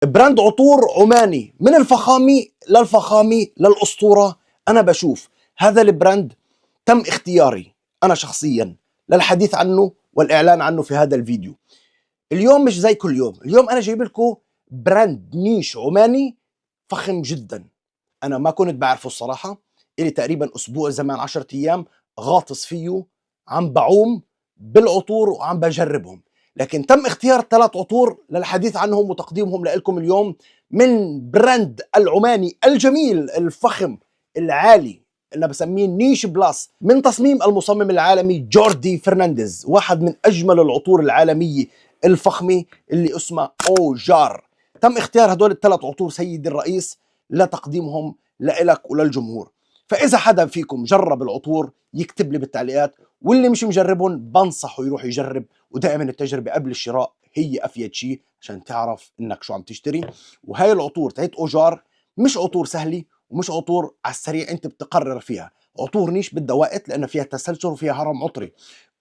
براند عطور عماني من الفخامة للفخامة للأسطورة. أنا بشوف هذا البراند تم اختياري أنا شخصيا للحديث عنه والإعلان عنه في هذا الفيديو. اليوم مش زي كل يوم، اليوم أنا جايب لكم براند نيش عماني فخم جدا. أنا ما كنت بعرفه الصراحة، إلي تقريبا أسبوع زمان 10 أيام غاطس فيه، عم بعوم بالعطور وعم بجربهم. لكن تم اختيار 3 عطور للحديث عنهم وتقديمهم لكم اليوم من براند العماني الجميل الفخم العالي اللي بسميه نيش بلاس، من تصميم المصمم العالمي جوردي فرنانديز، واحد من أجمل العطور العالمية الفخمة اللي اسمها أوجار. تم اختيار هدول ال3 عطور سيدي الرئيس لتقديمهم لإلك وللجمهور. فإذا حدا فيكم جرب العطور يكتب لي بالتعليقات، واللي مش مجربهم بنصحه يروح يجرب. ودائما التجربة قبل الشراء هي أفيد شيء عشان تعرف إنك شو عم تشتري. وهي العطور تاعت أوجار مش عطور سهلة ومش عطور على السريع أنت بتقرر فيها، عطور نيش بدها وقت لأن فيها تسلسل وفيها هرم عطري.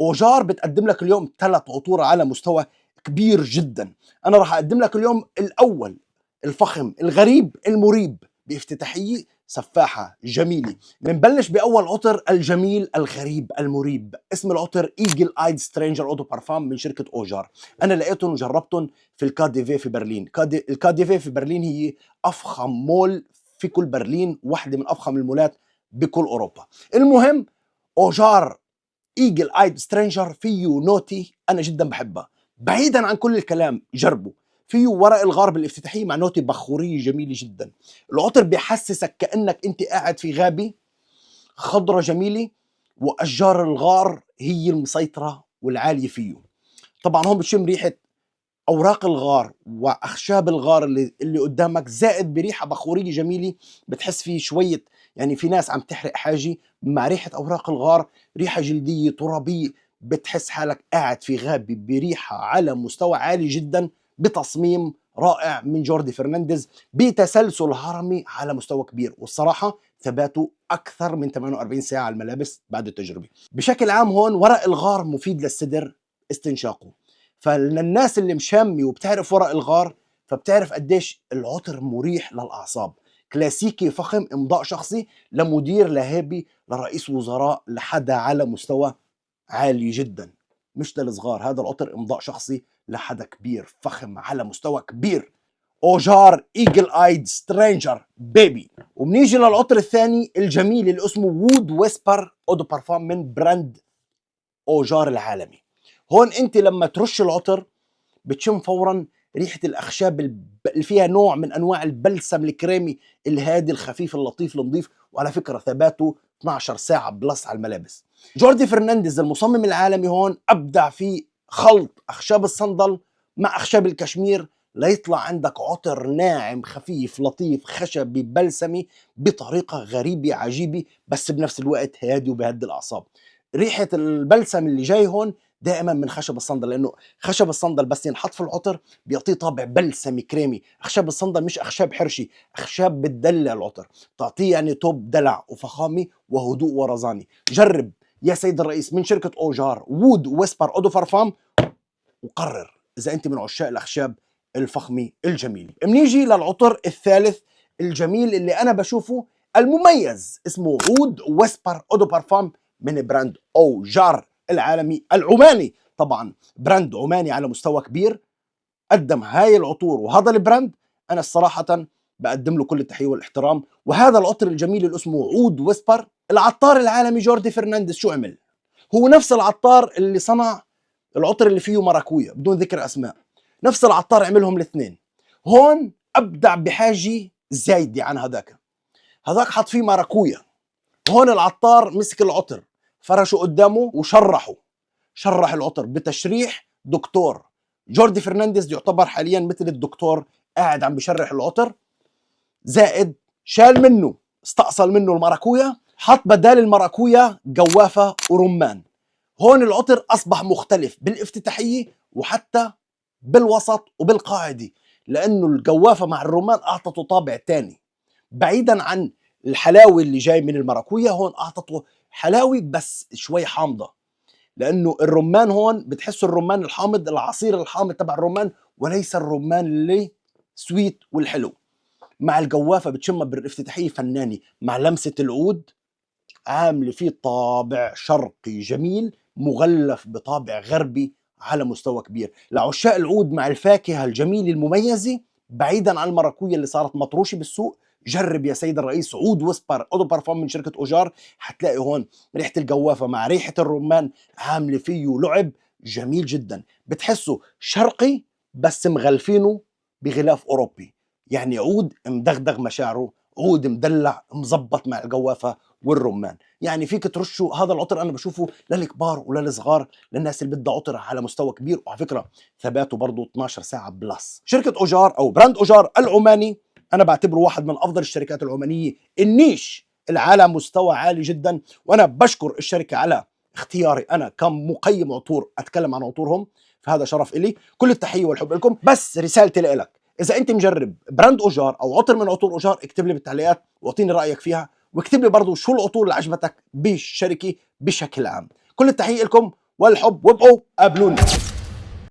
أوجار بتقدم لك اليوم 3 عطور على مستوى كبير جدا. أنا راح أقدم لك اليوم الأول الفخم الغريب المريب بافتتاحية سفاحة جميلة. بنبلش بأول عطر الجميل الغريب المريب. اسم العطر ايجل ايد سترينجر اودو بارفام من شركة اوجار. أنا لقيتهم وجربتهم في الكاديفي في برلين. الكاديفي في برلين هي أفخم مول في كل برلين، واحدة من أفخم المولات بكل أوروبا. المهم اوجار ايجل ايد سترينجر فيه نوتي أنا جدا بحبها، بعيدا عن كل الكلام جربوا. فيه ورق الغار بالافتتاحية مع نوتة بخورية جميلة جدا. العطر بيحسسك كأنك انت قاعد في غابة خضرة جميلة وأشجار الغار هي المسيطرة والعالية فيه. طبعا هون بتشم ريحة أوراق الغار وأخشاب الغار اللي قدامك، زائد بريحة بخورية جميلة بتحس فيه شوية، يعني في ناس عم تحرق حاجة مع ريحة أوراق الغار، ريحة جلدية ترابية، بتحس حالك قاعد في غابة بريحة على مستوى عالي جدا، بتصميم رائع من جوردي فرنانديز، بتسلسل هرمي على مستوى كبير. والصراحة ثباته أكثر من 48 ساعة على الملابس بعد التجربة. بشكل عام هون ورق الغار مفيد للصدر استنشاقه، فللناس اللي مشامي وبتعرف ورق الغار فبتعرف قديش العطر مريح للأعصاب. كلاسيكي فخم، إمضاء شخصي لمدير لهيبي لرئيس وزراء لحدا على مستوى عالي جدا، مش للصغار. هذا العطر إمضاء شخصي لحدا كبير فخم على مستوى كبير. اوجار ايجل ايد سترينجر بيبي. وبنيجي للعطر الثاني الجميل اللي اسمه وود ويسبر اودو بارفان من براند اوجار العالمي. هون انت لما ترش العطر بتشم فورا ريحه الاخشاب اللي فيها نوع من انواع البلسم الكريمي الهادي الخفيف اللطيف النظيف. وعلى فكره ثباته 12 ساعه بلس على الملابس. جوردي فرنانديز المصمم العالمي هون ابدع في خلط اخشاب الصندل مع اخشاب الكشمير ليطلع عندك عطر ناعم خفيف لطيف خشبي بلسمي بطريقه غريبه عجيبه، بس بنفس الوقت هادي وبهدي الاعصاب. ريحه البلسم اللي جاي هون دائما من خشب الصندل، لانه خشب الصندل بس ينحط في العطر بيعطيه طابع بلسمي كريمي. اخشاب الصندل مش اخشاب حرشي، اخشاب بتدلع العطر، تعطيه يعني توب دلع وفخامه وهدوء ورزاني. جرب يا سيد الرئيس من شركه اوجار وود ويسبر اودو بارفام وقرر اذا انت من عشاق الاخشاب الفخمه الجميله. بنيجي للعطر الثالث الجميل اللي انا بشوفه المميز، اسمه وود ويسبر اودو بارفام من براند اوجار العالمي العماني. طبعا براند عماني على مستوى كبير قدم هاي العطور وهذا البراند، انا الصراحه بقدم له كل التحيه والاحترام. وهذا العطر الجميل اللي اسمه عود ويسبر، العطار العالمي جوردي فرنانديز شو عمل؟ هو نفس العطار اللي صنع العطر اللي فيه مراكويا بدون ذكر اسماء، نفس العطار عملهم الاثنين. هون ابدع بحاجه زايده عن هذاك. هذاك حط فيه مراكويا، هون العطار مسك العطر فرشه قدامه وشرحه، شرح العطر بتشريح دكتور. جوردي فرنانديز يعتبر حاليا مثل الدكتور قاعد عم بشرح العطر، زائد شال منه استأصل منه المراكويا، حط بدال المراكويا جوافة ورمان. هون العطر أصبح مختلف بالافتتاحية وحتى بالوسط وبالقاعدة، لأنه الجوافة مع الرمان أعطته طابع تاني. بعيدا عن الحلاوة اللي جاي من المراكويا، هون أعطته حلاوة بس شوي حامضة، لانه الرمان هون بتحسوا الرمان الحامض، العصير الحامض تبع الرمان، وليس الرمان اللي سويت والحلو. مع الجوافه بتشمها بالافتتاحيه فناني مع لمسه العود، عامله فيه طابع شرقي جميل مغلف بطابع غربي على مستوى كبير. لعشاق العود مع الفاكهه الجميله المميزه بعيدا عن المراكويه اللي صارت مطروشه بالسوق، جرب يا سيد الرئيس عود ويسبر اودو بارفان من شركه اوجار. حتلاقي هون ريحه الجوافه مع ريحه الرمان عامله فيه لعب جميل جدا، بتحسه شرقي بس مغلفينه بغلاف اوروبي. يعني عود مدغدغ مشاعره، عود مدلع مزبط مع الجوافه والرمان. يعني فيك ترشوا هذا العطر، انا بشوفه للكبار وللصغار، للناس اللي بدها عطر على مستوى كبير، وعلى فكره ثباته برضه 12 ساعه بلس. شركه اوجار او براند اوجار العماني انا بعتبره واحد من افضل الشركات العمانيه النيش اللي على مستوى عالي جدا، وانا بشكر الشركه على اختياري انا كمقيم عطور اتكلم عن عطورهم، فهذا شرف إلي. كل التحيه والحب لكم. بس رسالتي لك، اذا انت مجرب براند اوجار او عطر من عطور اوجار اكتب لي بالتعليقات واعطيني رايك فيها، واكتب لي برضو شو العطور اللي عجبتك بالشركه بشكل عام. كل التحيه لكم والحب، وابقوا قابلوني.